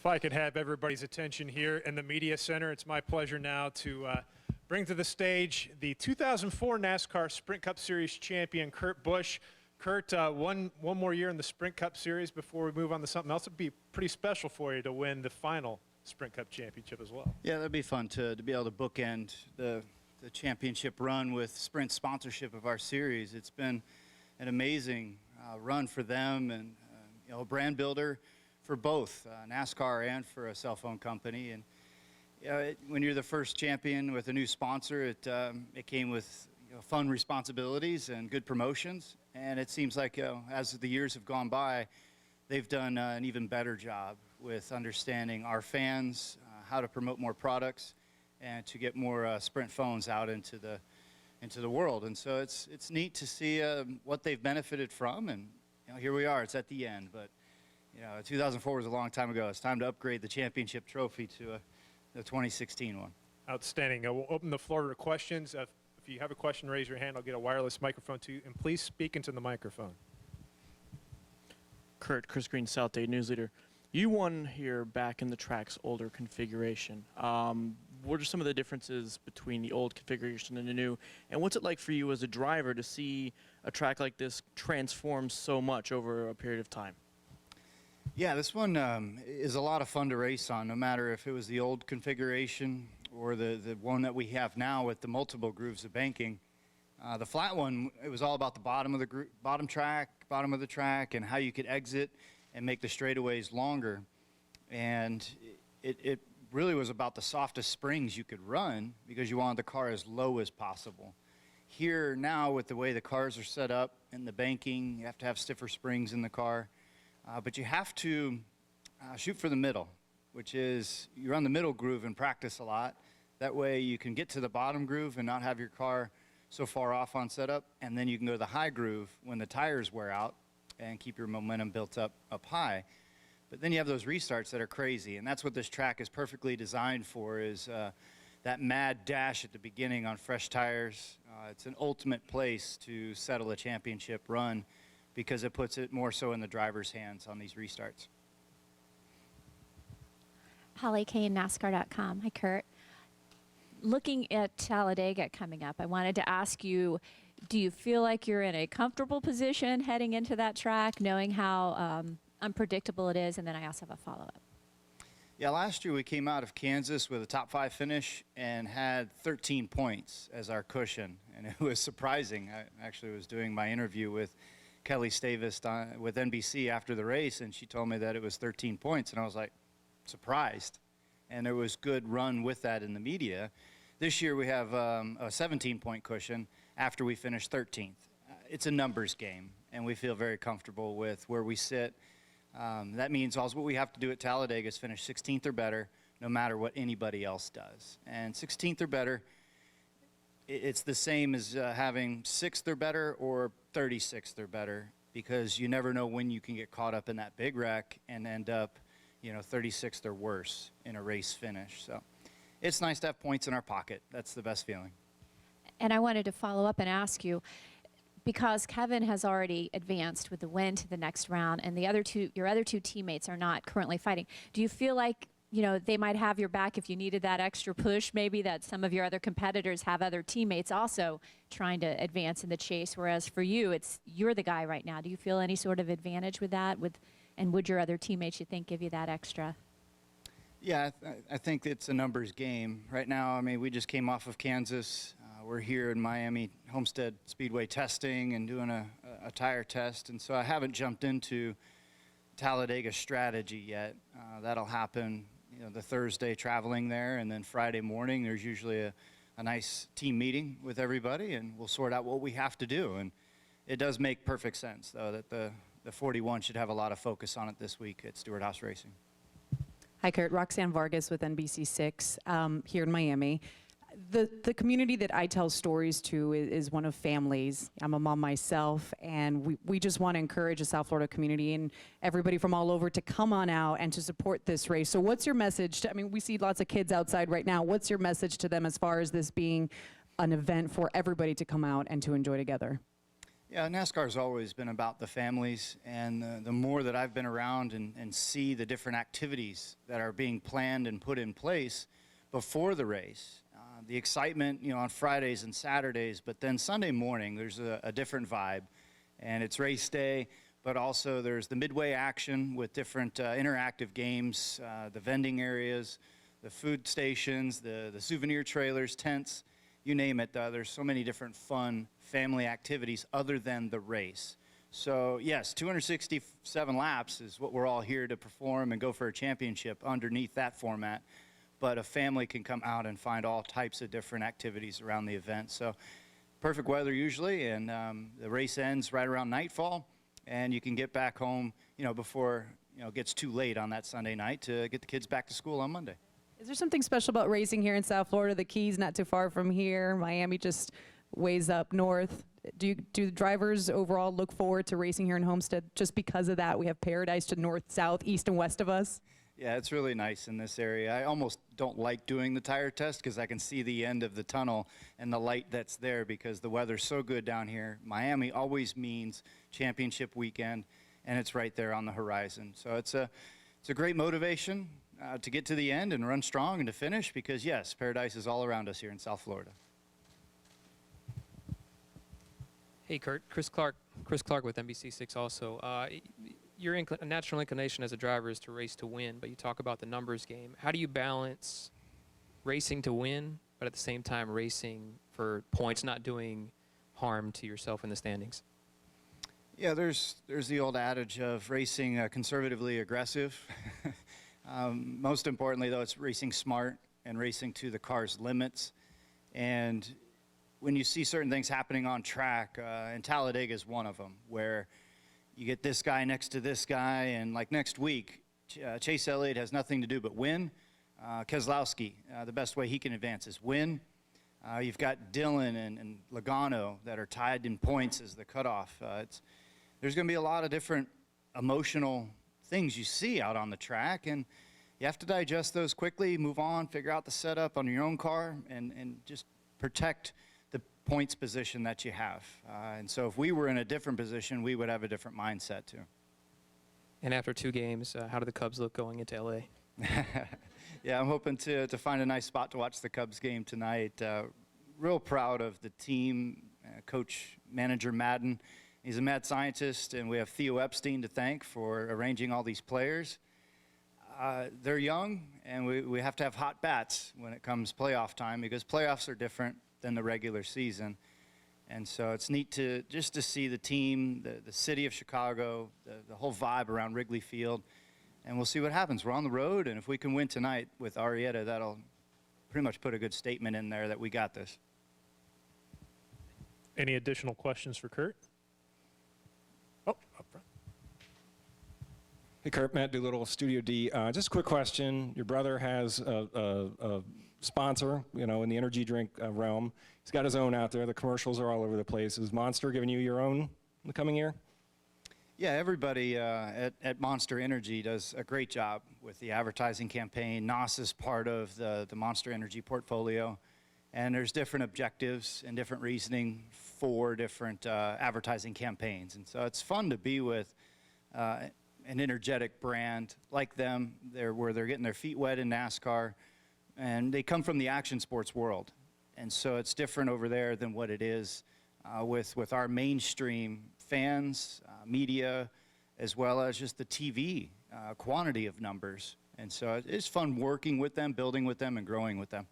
If I could have everybody's attention here in the Media Center, it's my pleasure now to bring to the stage the 2004 NASCAR Sprint Cup Series champion, Kurt Busch. Kurt, one more year in the Sprint Cup Series before we move on to something else. It'd be pretty special for you to win the final Sprint Cup championship as well. Yeah, that'd be fun to be able to bookend the championship run with Sprint sponsorship of our series. It's been an amazing run for them, and you know, a brand builder for both NASCAR and for a cell phone company. And when you're the first champion with a new sponsor, it came with fun responsibilities and good promotions. And it seems like as the years have gone by, they've done an even better job with understanding our fans, how to promote more products, and to get more Sprint phones out into the world. And so it's neat to see what they've benefited from. And here we are. It's at the end, but 2004 was a long time ago. It's time to upgrade the championship trophy to the 2016 one. Outstanding. We'll open the floor to questions. If you have a question, raise your hand. I'll get a wireless microphone to you. And please speak into the microphone. Kurt, Chris Green, South Dade News Leader. You won here back in the track's older configuration. What are some of the differences between the old configuration and the new? And what's it like for you as a driver to see a track like this transform so much over a period of time? Yeah, this one is a lot of fun to race on, no matter if it was the old configuration or the one that we have now with the multiple grooves of banking. The flat one, it was all about the bottom of the track, and how you could exit and make the straightaways longer. And it really was about the softest springs you could run because you wanted the car as low as possible. Here now, with the way the cars are set up and the banking, you have to have stiffer springs in the car. But you have to shoot for the middle, which is you run the middle groove and practice a lot. That way you can get to the bottom groove and not have your car so far off on setup, and then you can go to the high groove when the tires wear out and keep your momentum built up high. But then you have those restarts that are crazy, and that's what this track is perfectly designed for, is that mad dash at the beginning on fresh tires. It's an ultimate place to settle a championship run, because it puts it more so in the driver's hands on these restarts. Holly Kane, NASCAR.com. Hi, Kurt. Looking at Talladega coming up, I wanted to ask you, do you feel like you're in a comfortable position heading into that track, knowing how unpredictable it is? And then I also have a follow-up. Yeah, last year we came out of Kansas with a top 5 finish and had 13 points as our cushion. And it was surprising. I actually was doing my interview with Kelly Stavis with NBC after the race, and she told me that it was 13 points, and I was like, surprised. And there was good run with that in the media. This year we have a 17-point cushion after we finished 13th. It's a numbers game, and we feel very comfortable with where we sit. That means all what we have to do at Talladega is finish 16th or better, no matter what anybody else does. And 16th or better, it's the same as having 6th or better or 36th or better, because you never know when you can get caught up in that big wreck and end up 36th or worse in a race finish. So it's nice to have points in our pocket. That's the best feeling. And I wanted to follow up and ask you, because Kevin has already advanced with the win to the next round, and your other two teammates are not currently fighting, do you feel like they might have your back if you needed that extra push, maybe that some of your other competitors have other teammates also trying to advance in the chase, whereas for you, you're the guy right now. Do you feel any sort of advantage with that? And would your other teammates, you think, give you that extra? Yeah, I think it's a numbers game. Right now, I mean, we just came off of Kansas. We're here in Miami Homestead Speedway testing and doing a tire test, and so I haven't jumped into Talladega strategy yet. That'll happen the Thursday traveling there, and then Friday morning there's usually a nice team meeting with everybody, and we'll sort out what we have to do. And it does make perfect sense, though, that the 41 should have a lot of focus on it this week at Stewart House Racing. Hi, Kurt. Roxanne Vargas with NBC6 here in Miami. The community that I tell stories to is one of families. I'm a mom myself, and we just want to encourage the South Florida community and everybody from all over to come on out and to support this race. So what's your message? I mean, we see lots of kids outside right now. What's your message to them as far as this being an event for everybody to come out and to enjoy together? Yeah, NASCAR's always been about the families, and the more that I've been around and see the different activities that are being planned and put in place before the race, the excitement, on Fridays and Saturdays, but then Sunday morning there's a different vibe, and it's race day, but also there's the midway action with different interactive games, the vending areas, the food stations, the souvenir trailers, tents, you name it. There's so many different fun family activities other than the race. So yes, 267 laps is what we're all here to perform and go for a championship underneath that format. But a family can come out and find all types of different activities around the event. So perfect weather usually, and the race ends right around nightfall, and you can get back home, before it gets too late on that Sunday night to get the kids back to school on Monday. Is there something special about racing here in South Florida? The Keys not too far from here. Miami just ways up north. Do the drivers overall look forward to racing here in Homestead just because of that? We have paradise to north, south, east, and west of us. Yeah, it's really nice in this area. I almost don't like doing the tire test because I can see the end of the tunnel and the light that's there because the weather's so good down here. Miami always means championship weekend, and it's right there on the horizon. So it's a great motivation to get to the end and run strong and to finish because, yes, paradise is all around us here in South Florida. Hey, Kurt. Chris Clark with NBC6 also. Your natural inclination as a driver is to race to win, but you talk about the numbers game. How do you balance racing to win, but at the same time racing for points, not doing harm to yourself in the standings? Yeah, there's the old adage of racing conservatively aggressive. Most importantly, though, it's racing smart and racing to the car's limits. And when you see certain things happening on track, and Talladega is one of them, where you get this guy next to this guy, and like next week, Chase Elliott has nothing to do but win. Keselowski, the best way he can advance is win. You've got Dillon and Logano that are tied in points as the cutoff. There's going to be a lot of different emotional things you see out on the track, and you have to digest those quickly, move on, figure out the setup on your own car, and just protect the points position that you have. And so if we were in a different position, we would have a different mindset too. And after 2 games, how do the Cubs look going into L.A.? Yeah, I'm hoping to find a nice spot to watch the Cubs game tonight. Real proud of the team, Coach Manager Madden. He's a mad scientist, and we have Theo Epstein to thank for arranging all these players. They're young, and we have to have hot bats when it comes playoff time because playoffs are different than the regular season. And so it's neat to see the team, the city of Chicago, the whole vibe around Wrigley Field. And we'll see what happens. We're on the road, and if we can win tonight with Arrieta, that'll pretty much put a good statement in there that we got this. Any additional questions for Kurt? Oh, up front. Hey, Kurt, Matt Doolittle, Studio D. Just a quick question. Your brother has a sponsor, in the energy drink realm. He's got his own out there. The commercials are all over the place. Is Monster giving you your own in the coming year? Yeah, everybody at Monster Energy does a great job with the advertising campaign. NOS is part of the Monster Energy portfolio, and there's different objectives and different reasoning for different advertising campaigns. And so it's fun to be with an energetic brand like them, where they're getting their feet wet in NASCAR, and they come from the action sports world. And so it's different over there than what it is with our mainstream fans, media, as well as just the TV quantity of numbers. And so it's fun working with them, building with them, and growing with them.